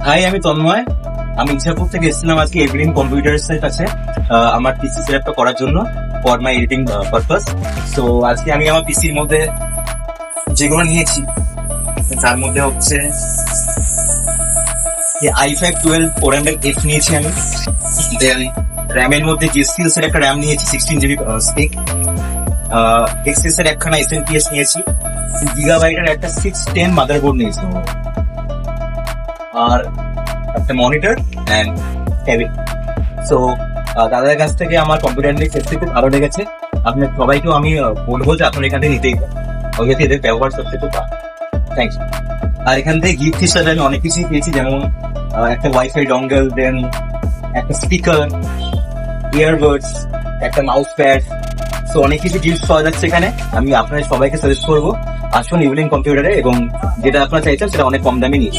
High, আমি তন্ময়। আমি ইচ্ছাপুর থেকে এসেছিলাম আজকে এভরিন কম্পিউটার্স এর কাছে আমার পিসি সেটআপটা করার জন্য for my editing purpose. So আজকে আমি আমার পিসির মধ্যে যেগুলো নিয়েছি তার মধ্যে হচ্ছে i5-12 400F নিয়েছি আমি। দেন র্যামের মধ্যে জিএসপিএস এর একটা র্যাম নিয়েছি 16 GB স্টিক। এক্সএস এর একখানা SNPS নিয়েছি। গিগাবাইটের একটা 610 মাদারবোর্ড নিয়েছি। আর একটা মনিটর অ্যান্ড কেবিল। সো দাদার কাছ থেকে আমার কম্পিউটার নিয়ে সেফটি খুব ভালো লেগেছে। আপনার সবাইকেও আমি বলবো যে আপনার এখান থেকে নিতেই পারেন, যেহেতু এদের ব্যবহার সত্যি খুব ভালো। থ্যাংকস। আর এখান থেকে গিফট হিসাবে আমি অনেক কিছুই পেয়েছি, যেমন একটা ওয়াইফাই ডঙ্গল, দেন একটা স্পিকার, ইয়ারবাডস, একটা মাউস প্যাড। সো অনেক কিছু গিফট পাওয়া যাচ্ছে এখানে। আমি আপনাদের সবাইকে সাজেস্ট করবো আসুন ইভিনিং কম্পিউটারে, এবং যেটা আপনারা চাইছেন সেটা অনেক কম দামে নিয়ে